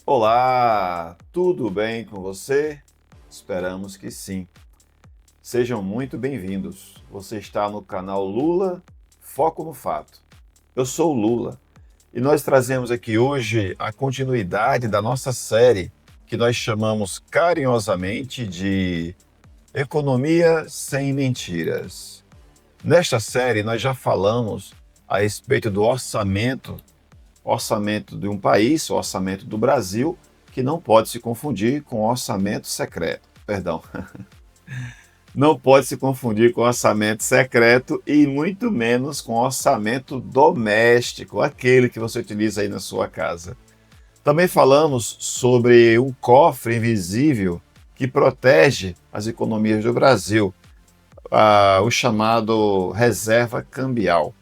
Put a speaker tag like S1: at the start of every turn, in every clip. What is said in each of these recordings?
S1: Olá, tudo bem com você? Esperamos que sim. Sejam muito bem-vindos. Você está no canal Lula Foco no Fato. Eu sou o Lula e nós trazemos aqui hoje a continuidade da nossa série que nós chamamos carinhosamente de Economia Sem Mentiras. Nesta série nós já falamos a respeito do orçamento de um país, o orçamento do Brasil, que não pode se confundir com orçamento secreto. Perdão. Não pode se confundir com orçamento secreto e muito menos com orçamento doméstico, aquele que você utiliza aí na sua casa. Também falamos sobre um cofre invisível que protege as economias do Brasil, o chamado reserva cambial,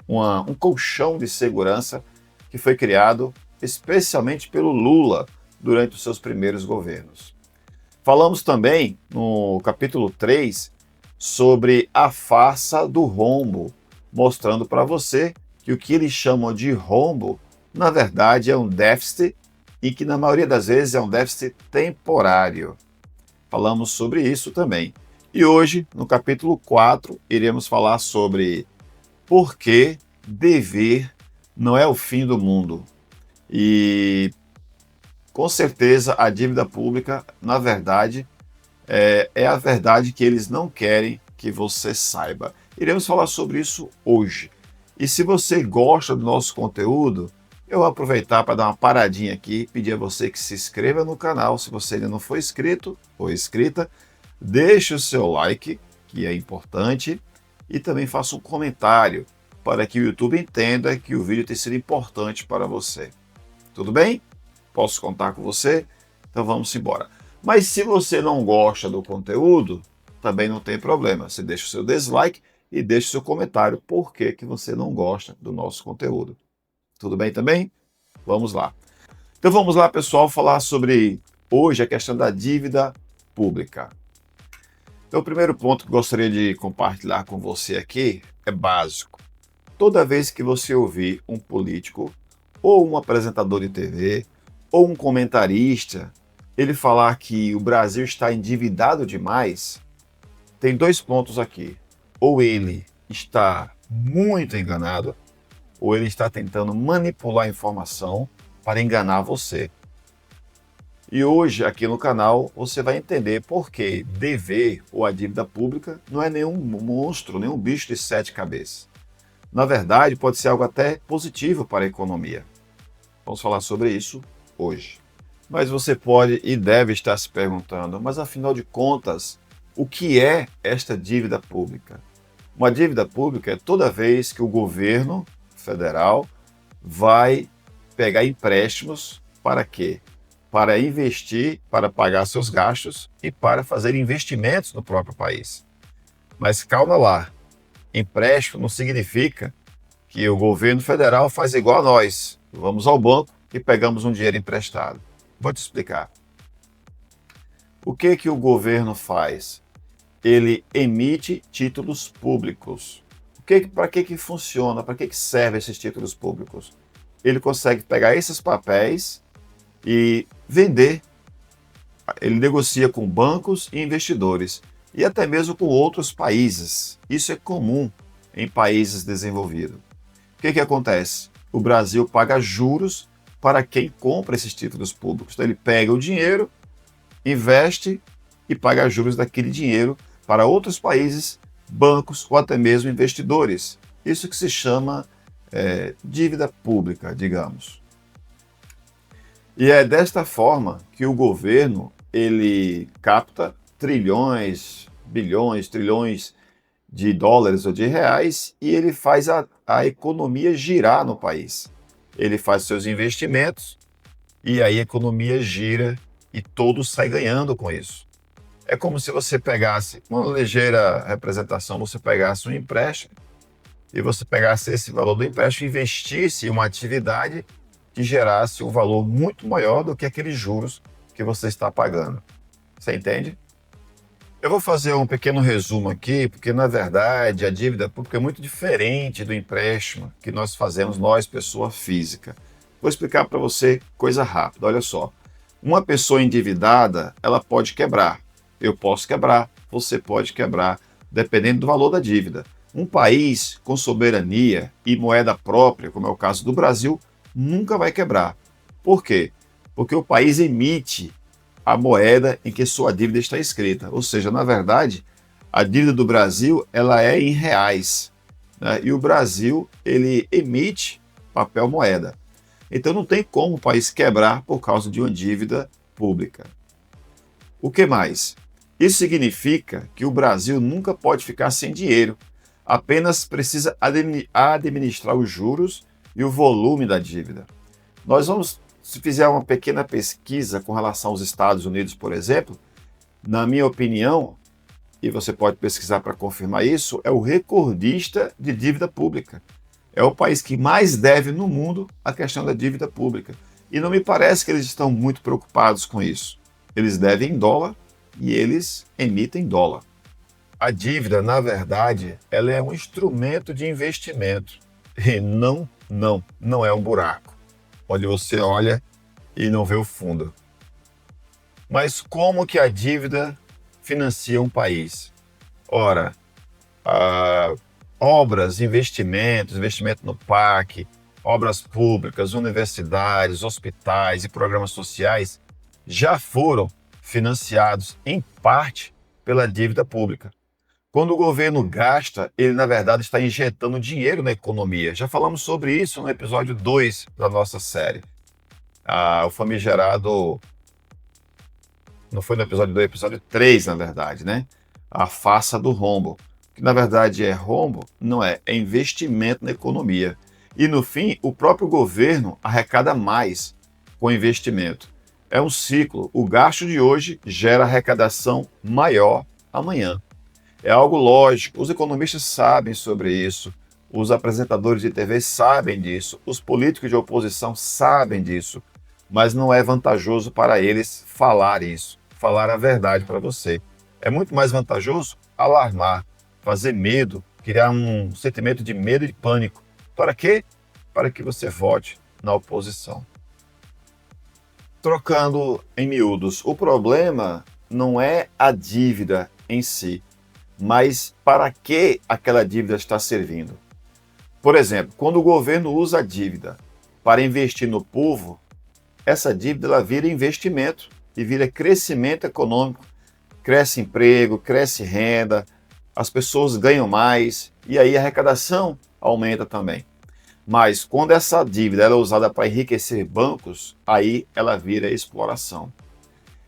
S1: um colchão de segurança que foi criado especialmente pelo Lula durante os seus primeiros governos. Falamos também, no capítulo 3, sobre a farsa do rombo, mostrando para você que o que eles chamam de rombo, na verdade, é um déficit e que, na maioria das vezes, é um déficit temporário. Falamos sobre isso também. E hoje, no capítulo 4, iremos falar sobre por que dever não é o fim do mundo. E com certeza a dívida pública, na verdade, é a verdade que eles não querem que você saiba. Iremos falar sobre isso hoje. E se você gosta do nosso conteúdo, eu vou aproveitar para dar uma paradinha aqui e pedir a você que se inscreva no canal. Se você ainda não for inscrito ou inscrita, deixe o seu like, que é importante, e também faça um comentário para que o YouTube entenda que o vídeo tem sido importante para você. Tudo bem? Posso contar com você? Então vamos embora. Mas se você não gosta do conteúdo, também não tem problema. Você deixa o seu dislike e deixa o seu comentário por que você não gosta do nosso conteúdo. Tudo bem também? Vamos lá. Então vamos lá, pessoal, falar sobre hoje a questão da dívida pública. Então o primeiro ponto que gostaria de compartilhar com você aqui é básico. Toda vez que você ouvir um político, ou um apresentador de TV, ou um comentarista, ele falar que o Brasil está endividado demais, tem dois pontos aqui. Ou ele está muito enganado, ou ele está tentando manipular a informação para enganar você. E hoje, aqui no canal, você vai entender por que dever ou a dívida pública não é nenhum monstro, nenhum bicho de sete cabeças. Na verdade, pode ser algo até positivo para a economia. Vamos falar sobre isso hoje. Mas você pode e deve estar se perguntando, mas afinal de contas, o que é esta dívida pública? Uma dívida pública é toda vez que o governo federal vai pegar empréstimos para quê? Para investir, para pagar seus gastos e para fazer investimentos no próprio país. Mas calma lá, empréstimo não significa que o governo federal faz igual a nós. Vamos ao banco e pegamos um dinheiro emprestado. Vou te explicar. O que o governo faz? Ele emite títulos públicos. Para que funciona? Para que servem esses títulos públicos? Ele consegue pegar esses papéis e vender. Ele negocia com bancos e investidores e até mesmo com outros países. Isso é comum em países desenvolvidos. O que acontece? O Brasil paga juros para quem compra esses títulos públicos. Então ele pega o dinheiro, investe e paga juros daquele dinheiro para outros países, bancos ou até mesmo investidores. Isso que se chama dívida pública, digamos. E é desta forma que o governo ele capta trilhões, bilhões, trilhões de dólares ou de reais e ele faz a economia girar no país. Ele faz seus investimentos e aí a economia gira e todos saem ganhando com isso. É como se você pegasse uma ligeira representação, você pegasse um empréstimo e você pegasse esse valor do empréstimo e investisse em uma atividade que gerasse um valor muito maior do que aqueles juros que você está pagando. Você entende? Eu vou fazer um pequeno resumo aqui, porque na verdade a dívida pública é muito diferente do empréstimo que nós fazemos, nós, pessoa física. Vou explicar para você coisa rápida, olha só. Uma pessoa endividada, ela pode quebrar. Eu posso quebrar, você pode quebrar, dependendo do valor da dívida. Um país com soberania e moeda própria, como é o caso do Brasil, nunca vai quebrar. Por quê? Porque o país emite a moeda em que sua dívida está escrita. Ou seja, na verdade, a dívida do Brasil ela é em reais, né? E o Brasil ele emite papel moeda. Então não tem como o país quebrar por causa de uma dívida pública. O que mais? Isso significa que o Brasil nunca pode ficar sem dinheiro, apenas precisa administrar os juros e o volume da dívida. Nós vamos, se fizer uma pequena pesquisa com relação aos Estados Unidos, por exemplo, na minha opinião, e você pode pesquisar para confirmar isso, é o recordista de dívida pública. É o país que mais deve no mundo a questão da dívida pública. E não me parece que eles estão muito preocupados com isso. Eles devem em dólar e eles emitem dólar. A dívida, na verdade, ela é um instrumento de investimento. E não é um buraco, onde você olha e não vê o fundo. Mas como que a dívida financia um país? Ora, obras, investimento no parque, obras públicas, universidades, hospitais e programas sociais já foram financiados em parte pela dívida pública. Quando o governo gasta, ele na verdade está injetando dinheiro na economia. Já falamos sobre isso no episódio 2 da nossa série. O famigerado... Não foi no episódio 2, episódio 3, na verdade, né? A farsa do rombo. Que na verdade é rombo, não é investimento na economia. E no fim, o próprio governo arrecada mais com investimento. É um ciclo. O gasto de hoje gera arrecadação maior amanhã. É algo lógico. Os economistas sabem sobre isso. Os apresentadores de TV sabem disso. Os políticos de oposição sabem disso. Mas não é vantajoso para eles falar isso, falar a verdade para você. É muito mais vantajoso alarmar, fazer medo, criar um sentimento de medo e de pânico. Para quê? Para que você vote na oposição. Trocando em miúdos, o problema não é a dívida em si, mas para que aquela dívida está servindo. Por exemplo, quando o governo usa a dívida para investir no povo, essa dívida ela vira investimento e vira crescimento econômico, cresce emprego, cresce renda, as pessoas ganham mais e aí a arrecadação aumenta também. Mas quando essa dívida ela é usada para enriquecer bancos, aí ela vira exploração.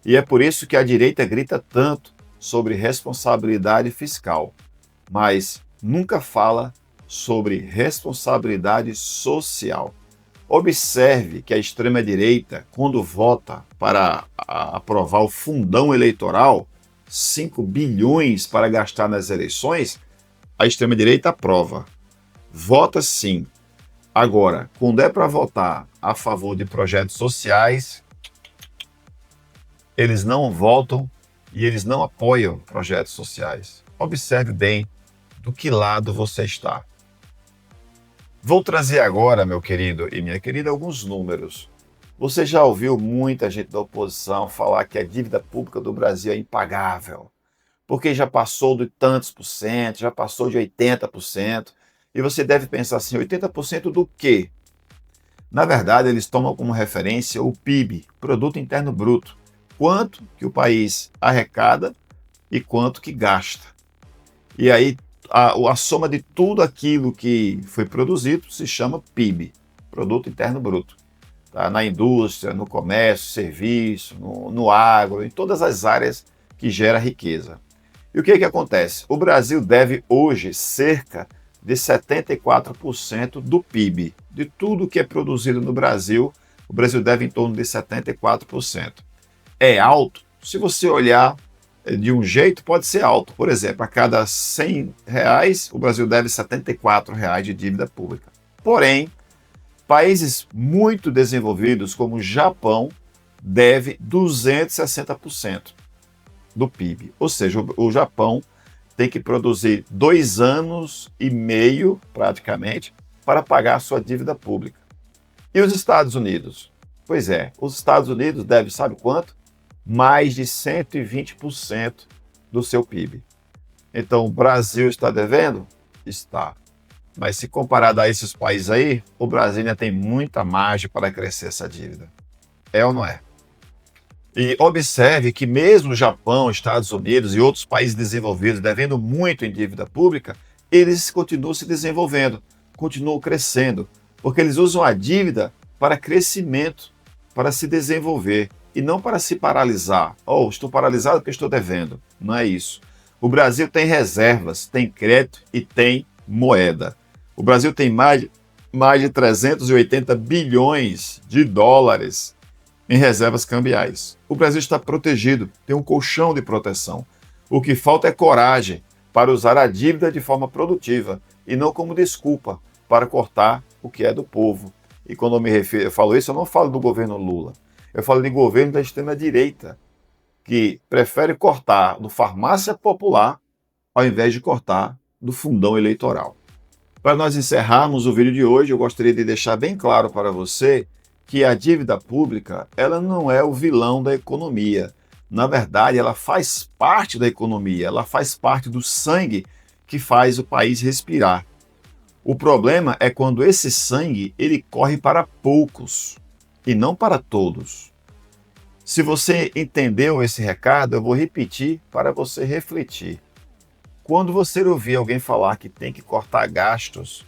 S1: E é por isso que a direita grita tanto sobre responsabilidade fiscal, mas nunca fala sobre responsabilidade social. Observe que a extrema-direita, quando vota para aprovar o fundão eleitoral, 5 bilhões para gastar nas eleições, a extrema-direita aprova. Vota sim. Agora, quando é para votar a favor de projetos sociais, eles não votam e eles não apoiam projetos sociais. Observe bem do que lado você está. Vou trazer agora, meu querido e minha querida, alguns números. Você já ouviu muita gente da oposição falar que a dívida pública do Brasil é impagável, porque já passou de tantos por cento, já passou de 80%, e você deve pensar assim, 80% do quê? Na verdade, eles tomam como referência o PIB, Produto Interno Bruto, quanto que o país arrecada e quanto que gasta. E aí, a soma de tudo aquilo que foi produzido se chama PIB, Produto Interno Bruto. Tá? Na indústria, no comércio, serviço, no agro, em todas as áreas que gera riqueza. E o que acontece? O Brasil deve hoje cerca de 74% do PIB. De tudo que é produzido no Brasil, o Brasil deve em torno de 74%. É alto? Se você olhar de um jeito, pode ser alto. Por exemplo, a cada R$100, o Brasil deve R$74 de dívida pública. Porém, países muito desenvolvidos, como o Japão, deve 260% do PIB. Ou seja, o Japão tem que produzir 2 anos e meio, praticamente, para pagar a sua dívida pública. E os Estados Unidos? Pois é, os Estados Unidos devem, sabe quanto? Mais de 120% do seu PIB. Então, o Brasil está devendo? Está. Mas se comparado a esses países aí, o Brasil ainda tem muita margem para crescer essa dívida. É ou não é? E observe que mesmo o Japão, Estados Unidos e outros países desenvolvidos devendo muito em dívida pública, eles continuam se desenvolvendo, continuam crescendo, porque eles usam a dívida para crescimento, para se desenvolver e não para se paralisar. Oh, estou paralisado porque estou devendo. Não é isso. O Brasil tem reservas, tem crédito e tem moeda. O Brasil tem mais de 380 bilhões de dólares em reservas cambiais. O Brasil está protegido, tem um colchão de proteção. O que falta é coragem para usar a dívida de forma produtiva e não como desculpa para cortar o que é do povo. E quando eu falo isso, eu não falo do governo Lula. Eu falo de governo da extrema-direita, que prefere cortar do farmácia popular ao invés de cortar do fundão eleitoral. Para nós encerrarmos o vídeo de hoje, eu gostaria de deixar bem claro para você que a dívida pública, ela não é o vilão da economia. Na verdade, ela faz parte da economia, ela faz parte do sangue que faz o país respirar. O problema é quando esse sangue ele corre para poucos e não para todos. Se você entendeu esse recado, eu vou repetir para você refletir. Quando você ouvir alguém falar que tem que cortar gastos,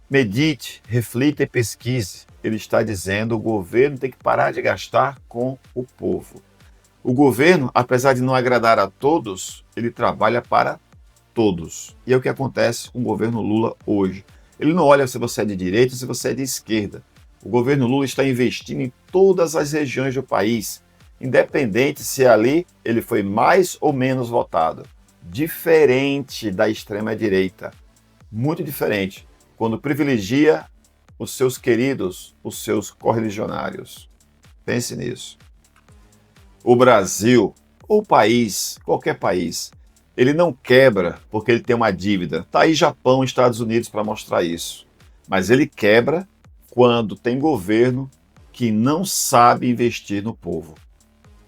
S1: medite, reflita e pesquise. Ele está dizendo que o governo tem que parar de gastar com o povo. O governo, apesar de não agradar a todos, ele trabalha para todos. E é o que acontece com o governo Lula hoje. Ele não olha se você é de direita ou se você é de esquerda. O governo Lula está investindo em todas as regiões do país, independente se ali ele foi mais ou menos votado. Diferente da extrema-direita, muito diferente, quando privilegia os seus queridos, os seus correligionários. Pense nisso. O Brasil, ou o país, qualquer país, ele não quebra porque ele tem uma dívida. Está aí Japão e Estados Unidos para mostrar isso. Mas ele quebra quando tem governo que não sabe investir no povo.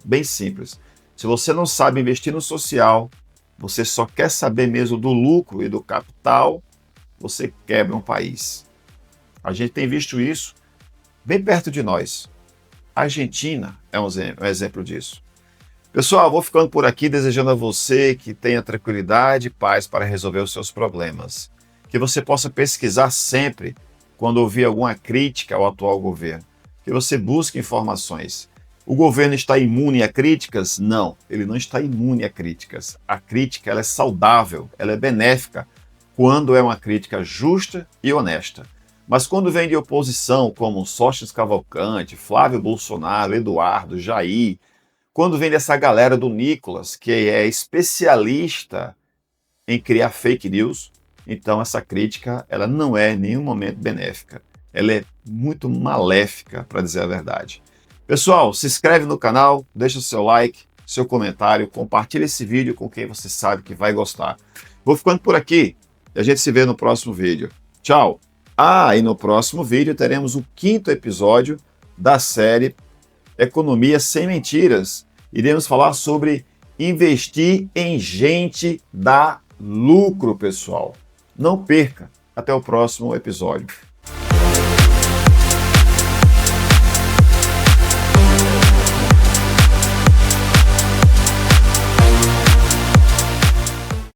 S1: Bem simples. Se você não sabe investir no social, você só quer saber mesmo do lucro e do capital, você quebra um país. A gente tem visto isso bem perto de nós. A Argentina é um exemplo disso. Pessoal, vou ficando por aqui desejando a você que tenha tranquilidade e paz para resolver os seus problemas. Que você possa pesquisar sempre quando ouvir alguma crítica ao atual governo. Que você busque informações. O governo está imune a críticas? Não, ele não está imune a críticas. A crítica ela é saudável, ela é benéfica, quando é uma crítica justa e honesta. Mas quando vem de oposição, como Sócrates Cavalcante, Flávio Bolsonaro, Eduardo, Jair, quando vem dessa galera do Nicolas, que é especialista em criar fake news, então essa crítica ela não é em nenhum momento benéfica. Ela é muito maléfica, para dizer a verdade. Pessoal, se inscreve no canal, deixa o seu like, seu comentário, compartilha esse vídeo com quem você sabe que vai gostar. Vou ficando por aqui e a gente se vê no próximo vídeo. Tchau! E no próximo vídeo teremos o 5º episódio da série Economia Sem Mentiras. Iremos falar sobre investir em gente dá lucro, pessoal. Não perca! Até o próximo episódio.